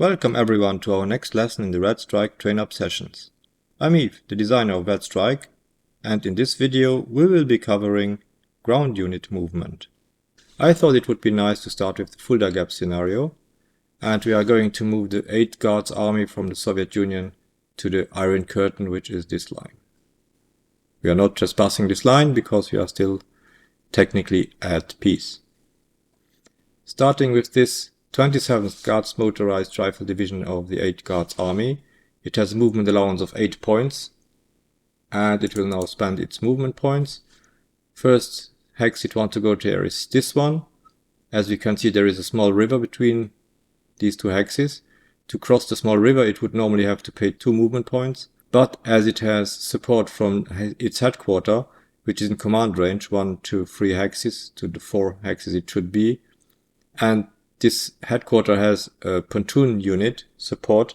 Welcome everyone to our next lesson in the Red Strike train-up sessions. I'm Yves, the designer of Red Strike, and in this video we will be covering ground unit movement. I thought it would be nice to start with the Fulda Gap scenario, and we are going to move the 8 Guards army from the Soviet Union to the Iron Curtain, which is this line. We are not just passing this line because we are still technically at peace. Starting with this 27th Guards Motorized Rifle Division of the 8 Guards Army, it has a movement allowance of 8 points, and it will now spend its movement points. First hex it wants to go to is this one. As we can see, there is a small river between these two hexes. To cross the small river it would normally have to pay 2 movement points, but as it has support from its headquarter, which is in command range 1 to 3 hexes to the 4 hexes it should be, and this headquarter has a pontoon unit support,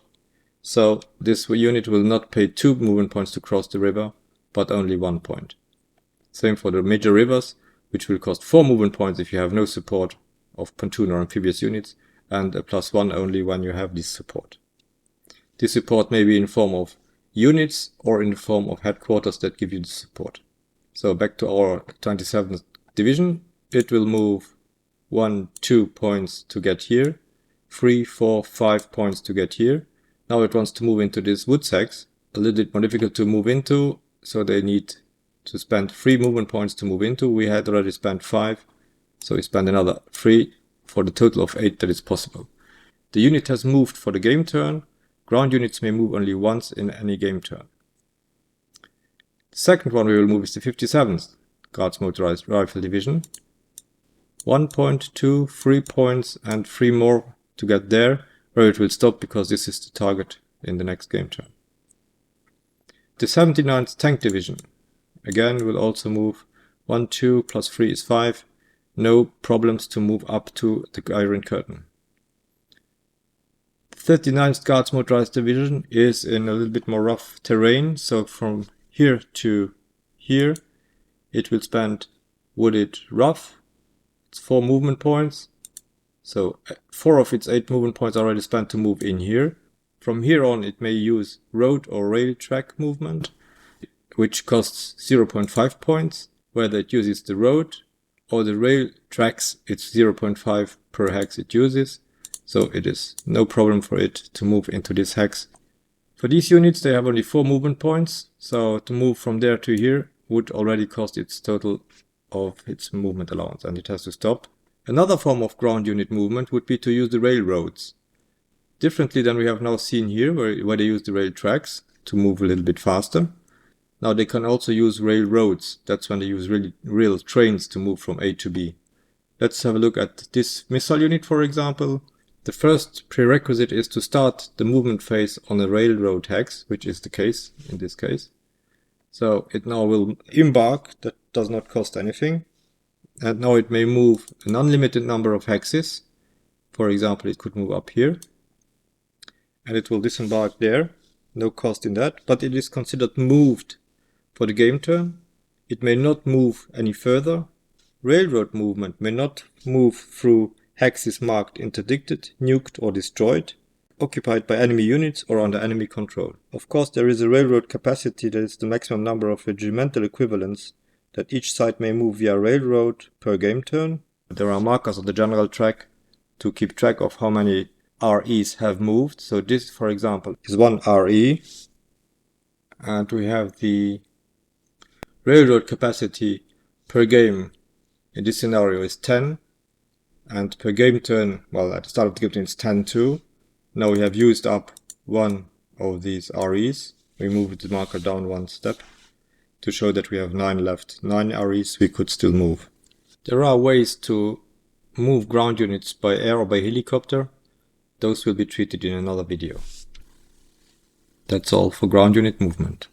so this unit will not pay 2 movement points to cross the river, but only 1 point. Same for the major rivers, which will cost 4 movement points if you have no support of pontoon or amphibious units, and a +1 only when you have this support. This support may be in form of units or in the form of headquarters that give you the support. So back to our 27th division, it will move 1, 2 points to get here, 3, 4, 5 points to get here. Now it wants to move into this woods hex, a little bit more difficult to move into, so they need to spend 3 movement points to move into. We had already spent 5, so we spend another 3 for the total of 8 that is possible. The unit has moved for the game turn. Ground units may move only once in any game turn. The second one we will move is the 57th Guards Motorized Rifle Division. 1 point, 2, 3 points and 3 more to get there, where it will stop because this is the target in the next game turn. The 79th Tank Division again will also move 1, 2 plus 3 is 5. No problems to move up to the Iron Curtain. The 39th Guards Motorized Division is in a little bit more rough terrain, so from here to here it will spend wooded rough. 4 movement points, so 4 of its 8 movement points are already spent to move in here. From here on it may use road or rail track movement, which costs 0.5 points. Whether it uses the road or the rail tracks, it's 0.5 per hex it uses, so it is no problem for it to move into this hex. For these units they have only 4 movement points, so to move from there to here would already cost its total of its movement allowance, and it has to stop. Another form of ground unit movement would be to use the railroads. Differently than we have now seen here, where they use the rail tracks to move a little bit faster. Now they can also use railroads. That's when they use real trains to move from A to B. Let's have a look at this missile unit, for example. The first prerequisite is to start the movement phase on a railroad hex, which is the case in this case. So it now will embark, that does not cost anything. And now it may move an unlimited number of hexes. For example, it could move up here. And it will disembark there, no cost in that, but it is considered moved for the game turn. It may not move any further. Railroad movement may not move through hexes marked interdicted, nuked or destroyed, occupied by enemy units or under enemy control. Of course, there is a railroad capacity that is the maximum number of regimental equivalents that each side may move via railroad per game turn. There are markers on the general track to keep track of how many REs have moved. So this, for example, is 1 RE, and we have the railroad capacity per game in this scenario is 10, and per game turn, well, at the start of the game turn it's 10 too. Now we have used up 1 of these REs. We moved the marker down 1 step to show that we have 9 left. 9 REs we could still move. There are ways to move ground units by air or by helicopter. Those will be treated in another video. That's all for ground unit movement.